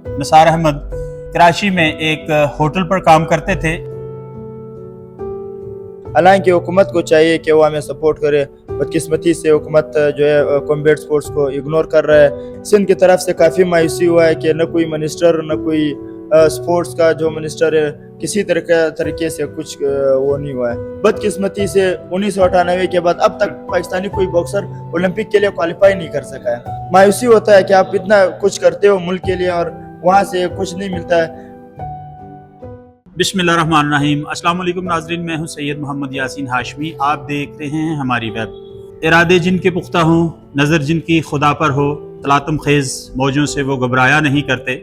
نثار احمد کراچی میں ایک ہوٹل پر کام کرتے تھے. حالانکہ حکومت کو چاہیے کہ وہ ہمیں سپورٹ کرے. بدقسمتی سے حکومت جو ہے کمبیٹ سپورٹس کو اگنور کر رہا ہے. سندھ کی طرف سے کافی مایوسی ہوا ہے کہ نہ کوئی منسٹر نہ کوئی سپورٹس کا جو منسٹر ہے کسی طریقے سے کچھ وہ نہیں ہوا ہے. بدقسمتی سے 1998 کے بعد اب تک پاکستانی کوئی باکسر اولمپک کے لیے کوالیفائی نہیں کر سکا ہے. مایوسی ہوتا ہے کہ آپ اتنا کچھ کرتے ہو ملک کے لیے اور وہاں سے کچھ نہیں ملتا ہے. بسم اللہ الرحمن الرحیم. السلام علیکم ناظرین، میں ہوں سید محمد یاسین ہاشمی. آپ دیکھ رہے ہیں ہماری ویب. ارادے جن کے پختہ ہوں، نظر جن کی خدا پر ہو، تلاطم خیز موجوں سے وہ گھبرایا نہیں کرتے.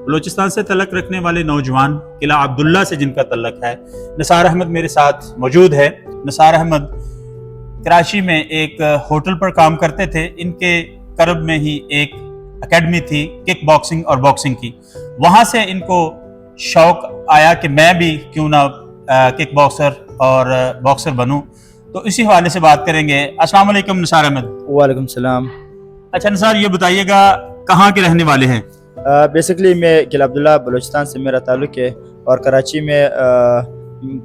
بلوچستان سے تعلق رکھنے والے نوجوان قلعہ عبداللہ سے جن کا تعلق ہے، نثار احمد میرے ساتھ موجود ہے. نثار احمد کراچی میں ایک ہوٹل پر کام کرتے تھے. ان کے قرب میں ہی ایک اکیڈمی تھی کک باکسنگ اور باکسنگ کی. وہاں سے ان کو شوق آیا کہ میں بھی کیوں نہ کک باکسر اور باکسر بنوں. تو اسی حوالے سے بات کریں گے. السلام علیکم نثار احمد. وعلیکم السلام. اچھا نثار، یہ بتائیے گا کہاں کے رہنے والے ہیں؟ بیسکلی میں قلعہ عبداللہ بلوچستان سے میرا تعلق ہے اور کراچی میں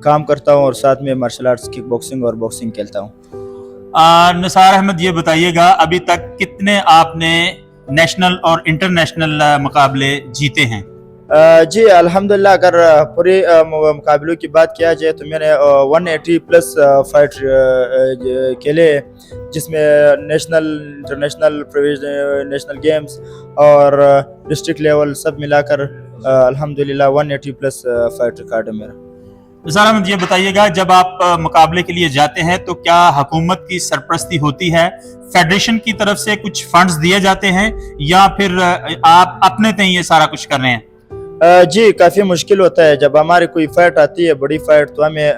کام کرتا ہوں اور ساتھ میں مارشل آرٹس کک باکسنگ اور باکسنگ کھیلتا ہوں. نثار احمد یہ بتائیے گا ابھی تک کتنے آپ نے نیشنل اور انٹرنیشنل مقابلے جیتے ہیں؟ جی الحمدللہ اگر پورے مقابلوں کی بات کیا جائے تو میں نے 180 پلس فائٹ کھیلے، جس میں نیشنل، انٹرنیشنل، نیشنل گیمز اور ڈسٹرکٹ لیول سب ملا کر الحمدللہ 180 پلس فائٹ ریکارڈ ہے میرا. نثار احمد یہ بتائیے گا جب آپ مقابلے کے لیے جاتے ہیں تو کیا حکومت کی سرپرستی ہوتی ہے، فیڈریشن کی طرف سے کچھ فنڈز دیے جاتے ہیں، یا پھر آپ اپنے تئیں یہ سارا کچھ کر رہے ہیں؟ جی کافی مشکل ہوتا ہے جب ہماری کوئی فائٹ آتی ہے، بڑی فائٹ، تو ہمیں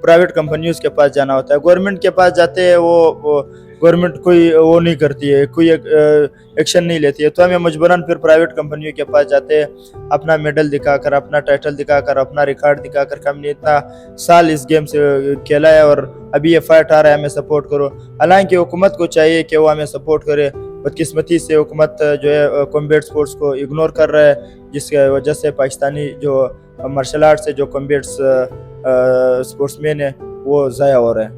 پرائیویٹ کمپنیوں کے پاس جانا ہوتا ہے. گورنمنٹ کے پاس جاتے ہیں، وہ گورنمنٹ کوئی وہ نہیں کرتی ہے، کوئی ایکشن نہیں لیتی ہے، تو ہمیں مجبوراً پھر پرائیویٹ کمپنیوں کے پاس جاتے ہیں. اپنا میڈل دکھا کر، اپنا ٹائٹل دکھا کر، اپنا ریکارڈ دکھا کر کہ ہم نے اتنا سال اس گیم سے کھیلا ہے اور ابھی یہ فائٹ آ رہا ہے، ہمیں سپورٹ کرو. حالانکہ حکومت کو چاہیے کہ وہ ہمیں سپورٹ کرے. بدقسمتی سے حکومت جو ہے کمبیٹ سپورٹس کو اگنور کر رہا ہے، جس کی وجہ سے پاکستانی جو مارشل آرٹس ہے، جو کمبیٹ سپورٹس مین ہے، وہ ضائع ہو رہے ہیں.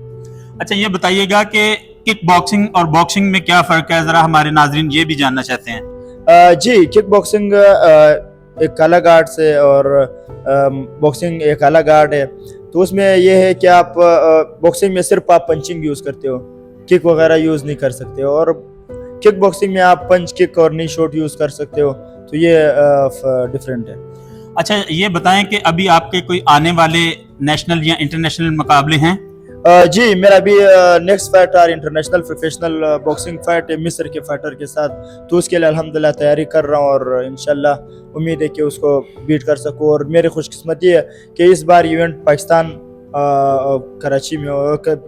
اچھا یہ بتائیے گا کہ کک باکسنگ اور باکسنگ میں کیا فرق ہے، ذرا ہمارے ناظرین یہ بھی جاننا چاہتے ہیں. جی کک باکسنگ ایک الگ آرٹ ہے اور باکسنگ ایک الگ آرٹ ہے. تو اس میں یہ ہے کہ آپ باکسنگ میں صرف آپ پنچنگ یوز کرتے ہو، کک وغیرہ یوز نہیں کر سکتے ہو، اور کک باکسنگ میں آپ پنچ، کک اور نی شاٹ یوز کر سکتے ہو. تو یہ ڈفرینٹ ہے. اچھا یہ بتائیں کہ ابھی آپ کے کوئی آنے والے نیشنل یا انٹرنیشنل مقابلے ہیں؟ جی میرا بھی نیکسٹ فائٹ اور انٹرنیشنل پروفیشنل باکسنگ فائٹ ہے مصر کے فائٹر کے ساتھ. تو اس کے لیے الحمدللہ تیاری کر رہا ہوں اور انشاءاللہ امید ہے کہ اس کو بیٹ کر سکوں. اور میری خوش قسمتی ہے کہ اس بار ایونٹ پاکستان کراچی میں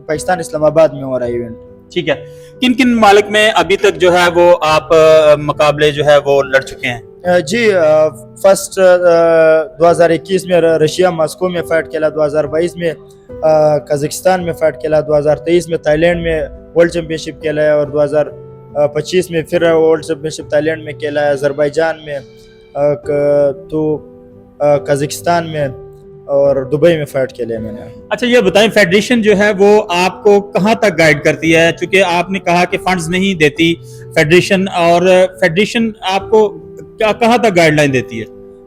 پاکستان اسلام آباد میں ہو رہا ہے ایونٹ. ٹھیک ہے. کن کن ممالک میں ابھی تک جو ہے وہ آپ مقابلے جو ہے وہ لڑ چکے ہیں؟ جی فرسٹ 2021 میں رشیا ماسکو میں فائٹ کھیلا، 2022 میں قازقستان میں فائٹ کھیلا، 2023 میں تائی لینڈ میں ورلڈ چیمپئن شپ کھیلا ہے، اور 2025 میں پھر ورلڈ چیمپئن شپ تائی لینڈ میں کھیلا ہے، آذربائیجان میں، تو قازقستان میں اور دبئی میں فائٹ کھیلے میں نے. اچھا یہ بتائیں فیڈریشن جو ہے وہ آپ کو کہاں تک گائیڈ کرتی ہے، چونکہ آپ نے کہا کہ فنڈز نہیں دیتی فیڈریشن، اور فیڈریشن آپ کو کہاں تک گائیڈ لائن دیتی ہے؟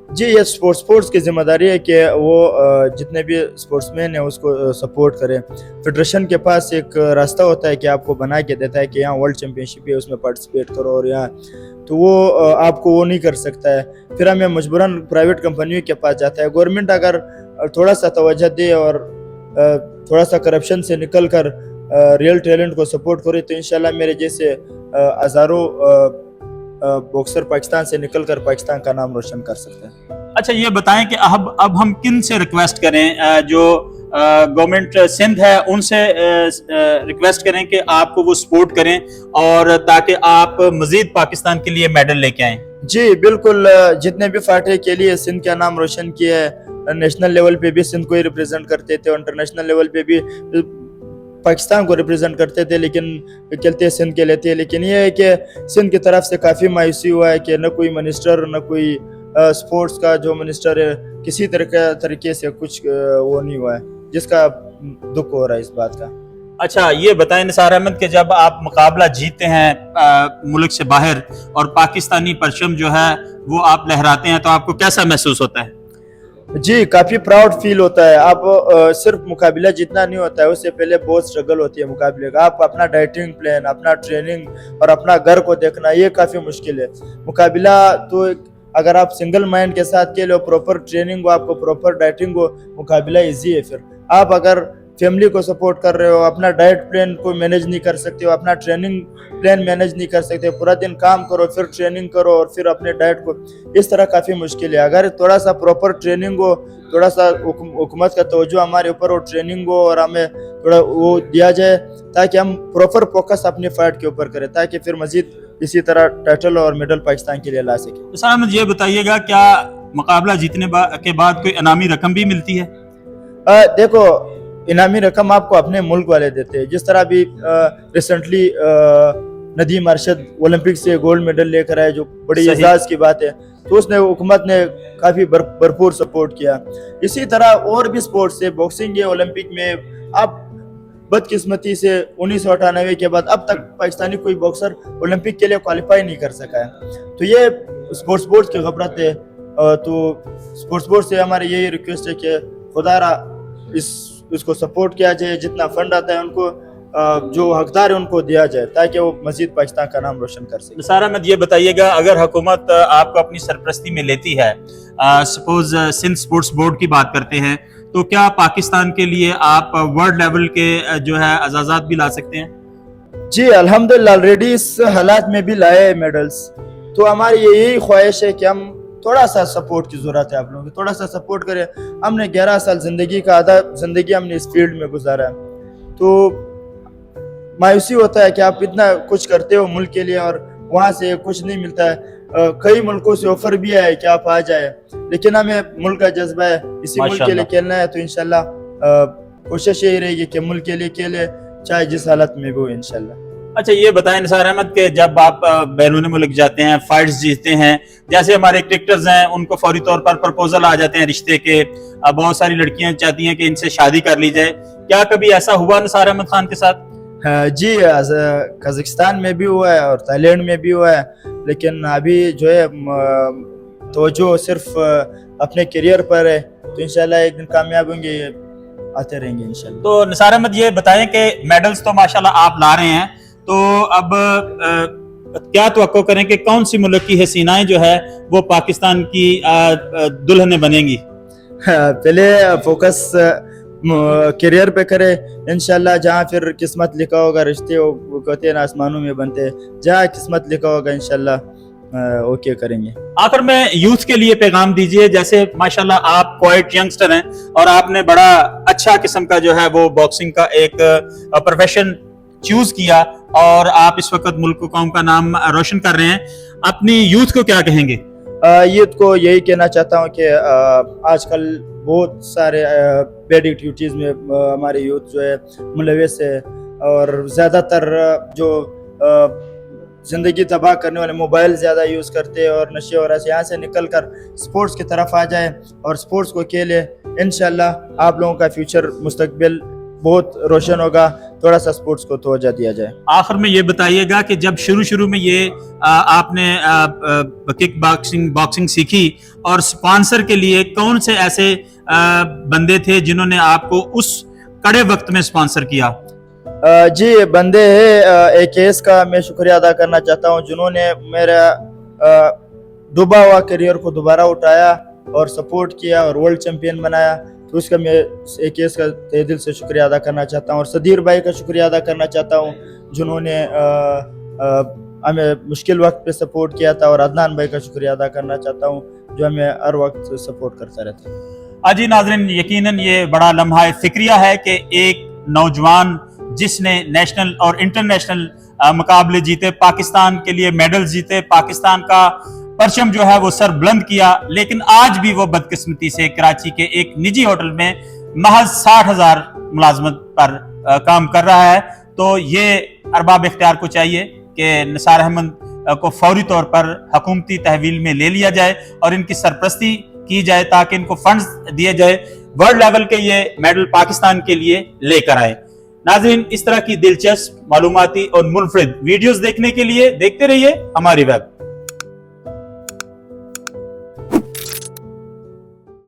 جی یہ سپورٹس کی ذمہ داری ہے کہ وہ جتنے بھی سپورٹس مین ہیں اس کو سپورٹ کرے. فیڈریشن کے پاس ایک راستہ ہوتا ہے کہ آپ کو بنا کے دیتا ہے کہ یہاں ورلڈ چیمپئن شپ ہے، اس میں پارٹیسپیٹ کرو، اور یہاں تو وہ آپ کو وہ نہیں کر سکتا ہے. پھر ہمیں مجبوراً پرائیویٹ کمپنیوں کے پاس جاتا ہے. گورنمنٹ اگر تھوڑا سا توجہ دے اور تھوڑا سا کرپشن سے نکل کر ریئل ٹیلنٹ کو سپورٹ کرے تو انشاءاللہ میرے جیسے ہزاروں باکسر پاکستان سے نکل کر پاکستان کا نام روشن کر سکتے ہیں. اچھا یہ بتائیں کہ اب ہم کن سے ریکویسٹ کریں؟ جو گورنمنٹ سندھ ہے ان سے ریکویسٹ کریں کہ آپ کو وہ سپورٹ کریں اور تاکہ آپ مزید پاکستان کے لیے میڈل لے کے آئیں. جی بالکل، جتنے بھی فائٹر کے لیے سندھ کا نام روشن کیا ہے، نیشنل لیول پہ بھی سندھ کو ہی ریپرزینٹ کرتے تھے، انٹرنیشنل لیول پہ بھی पाकिस्तान को रिप्रेजेंट करते थे, लेकिन खेलते सिंध के लिए थे। लेकिन ये है कि सिंध की तरफ से काफ़ी मायूसी हुआ है कि न कोई मिनिस्टर, न कोई स्पोर्ट्स का जो मिनिस्टर है, किसी तरीके से कुछ वो नहीं हुआ है, जिसका दुख हो रहा है इस बात का। अच्छा, ये बताएं निसार अहमद कि जब आप मुकाबला जीतते हैं मुल्क से बाहर और पाकिस्तानी परचम जो है वो आप लहराते हैं, तो आपको कैसा महसूस होता है? जी, काफ़ी प्राउड फील होता है। आप सिर्फ मुकाबला जीतना नहीं होता है, उससे पहले बहुत स्ट्रगल होती है मुकाबले का। आप अपना डाइटिंग प्लान, अपना ट्रेनिंग और अपना घर को देखना, ये काफ़ी मुश्किल है। मुकाबला तो अगर आप सिंगल माइंड के साथ खेलो, प्रॉपर ट्रेनिंग हो, आपको प्रॉपर डाइटिंग हो, मुकाबला ईजी है। फिर आप अगर फैमिली को सपोर्ट कर रहे हो, अपना डाइट प्लान को मैनेज नहीं कर सकते हो, अपना ट्रेनिंग प्लान मैनेज नहीं कर सकते, पूरा दिन काम करो, फिर ट्रेनिंग करो और फिर अपने डाइट को, इस तरह काफ़ी मुश्किल है। अगर थोड़ा सा प्रॉपर ट्रेनिंग हो, थोड़ा सा हुकूमत का तवज्जो हमारे ऊपर हो, ट्रेनिंग हो और हमें थोड़ा वो दिया जाए ताकि हम प्रॉपर फोकस अपनी फाइट के ऊपर करें, ताकि फिर मजीद इसी तरह टाइटल और मेडल पाकिस्तान के लिए ला सकें। तो सर मुझे ये बताइएगा, क्या मुकाबला जीतने के बाद कोई इनामी रकम भी मिलती है? देखो, इनामी रकम आपको अपने मुल्क वाले देते हैं। जिस तरह अभी रिसेंटली नदीम अरशद ओलंपिक से गोल्ड मेडल लेकर आए, जो बड़ी एजाज की बात है, तो उसने हुकूमत ने काफ़ी भरपूर सपोर्ट किया। इसी तरह और भी स्पोर्ट्स है, बॉक्सिंग है ओलंपिक में। अब बदकिस्मती से 1998 के बाद अब तक पाकिस्तानी कोई बॉक्सर ओलंपिक के लिए क्वालिफाई नहीं कर सका है। तो ये स्पोर्ट्स बोर्ड की गफलत है। तो स्पोर्ट्स बोर्ड से हमारी यही रिक्वेस्ट है कि खुदारा इसको सपोर्ट किया जाए, जितना फंड आता है उनको जो हकदार है उनको दिया जाए, ताकि वो मजीद पाकिस्तान का नाम रोशन कर सके। निसार अहमद, ये बताइएगा, अगर हुकूमत आपको अपनी सरपरस्ती में लेती है, सपोज सिंध स्पोर्ट्स बोर्ड की बात करते हैं, तो क्या पाकिस्तान के लिए आप वर्ल्ड लेवल के जो है एजाज़ात भी ला सकते हैं? जी अल्हम्दुलिल्लाह, ऑलरेडी इस हालात में भी लाए मेडल्स। तो हमारी यही ख्वाहिश है कि हम थोड़ा सा सपोर्ट की ज़रूरत है, आप लोगों की थोड़ा सा सपोर्ट करें। हमने 11 साल ज़िंदगी का आधा ज़िंदगी हमने इस फील्ड में गुजारा है, तो मायूसी होता है कि आप इतना कुछ करते हो मुल्क के लिए और वहाँ से कुछ नहीं मिलता है। कई मुल्कों से ऑफर भी आए कि आप आ जाए, लेकिन हमें मुल्क का जज्बा है, इसी मुल्क के लिए खेलना है। तो इंशाल्लाह कोशिश यही रहेगी कि मुल्क के लिए खेले, चाहे जिस हालत में भी हो इंशाल्लाह। अच्छा, ये बताएं निसार अहमद के जब आप बैरून मुल्क जाते हैं, फाइट्स जीतते हैं, जैसे हमारे क्रिकेटर्स हैं, उनको फौरी तौर पर प्रपोजल आ जाते हैं रिश्ते के, बहुत सारी लड़कियां चाहती हैं कि इनसे शादी कर ली जाए, क्या कभी ऐसा हुआ निसार अहमद खान के साथ? जी, कजाकिस्तान में भी हुआ है और थाईलैंड में भी हुआ है, लेकिन अभी जो है तवज्जो सिर्फ अपने करियर पर है। तो इंशाल्लाह एक दिन कामयाब होंगे, आते रहेंगे इंशाल्लाह। तो निसार अहमद, ये बताएं कि मेडल्स तो माशाल्लाह आप ला रहे हैं, तो अब क्या तवक्को करें कि कौन सी मुल्क की हसीनाएं जो है वो पाकिस्तान की दुल्हनें बनेंगी? पहले फोकस करियर पे करे इंशाल्लाह। जहाँ फिर किस्मत लिखा होगा, रिश्ते वो कहते हैं ना आसमानों में बनते हैं, जहाँ किस्मत लिखा होगा इंशाल्लाह ओके करेंगे। आखिर में यूथ के लिए पैगाम दीजिए, जैसे माशाल्लाह आप क्वाइट यंगस्टर हैं और आपने बड़ा अच्छा किस्म का जो है वो बॉक्सिंग का एक प्रोफेशन चूज किया और आप इस वक्त मुल्क कौम का नाम रोशन कर रहे हैं, अपनी यूथ को क्या कहेंगे? यूथ को यही कहना चाहता हूँ कि आजकल बहुत सारे बैड एक्टिविटीज़ में हमारे यूथ जो है मुलविस है, और ज़्यादातर जो ज़िंदगी तबाह करने वाले मोबाइल ज़्यादा यूज़ करते हैं और नशे और ऐसे, यहाँ से निकल कर स्पोर्ट्स की तरफ आ जाए और स्पोर्ट्स को खेले। इंशाल्लाह आप लोगों का फ्यूचर मुस्तकबिल बहुत रोशन होगा। थोड़ा सा स्पोर्ट्स को तवज्जो दिया जाए। आखिर में ये बताइएगा कि जब शुरू में ये आपने किक बॉक्सिंग सीखी और स्पॉन्सर के लिए कौन से ऐसे बंदे थे जिन्होंने आपको उस कड़े वक्त में स्पॉन्सर किया? जी बंदे हैं, AKS का मैं शुक्रिया अदा करना चाहता हूँ, जिन्होंने मेरा डूबा हुआ करियर को दोबारा उठाया और सपोर्ट किया और वर्ल्ड चैंपियन बनाया। तो उसका मैं AKS का तहे दिल से शुक्रिया अदा करना चाहता हूँ, और सदीर भाई का शुक्रिया अदा करना चाहता हूँ जिन्होंने हमें मुश्किल वक्त पे सपोर्ट किया था, और अदनान भाई का शुक्रिया अदा करना चाहता हूँ जो हमें हर वक्त सपोर्ट करता रहता है। जी नाज़रीन, यकीनन ये बड़ा लम्हा फिक्रिया है कि एक नौजवान जिसने नेशनल और इंटरनेशनल मुकाबले जीते, पाकिस्तान के लिए मेडल जीते, पाकिस्तान का परचम जो है वो सर बुलंद किया, लेकिन आज भी वो बदकिस्मती से कराची के एक निजी होटल में महज 60,000 मुलाजमत पर کام کر رہا ہے، تو یہ ارباب اختیار کو چاہیے کہ نثار احمد کو فوری طور پر حکومتی تحویل میں لے لیا جائے اور ان کی سرپرستی کی جائے تاکہ ان کو فنڈز دیے جائے، ورلڈ لیول کے یہ میڈل پاکستان کے لیے لے کر آئے۔ ناظرین، اس طرح کی دلچسپ معلوماتی اور منفرد ویڈیوز دیکھنے کے لیے دیکھتے رہیے ہماری ویب۔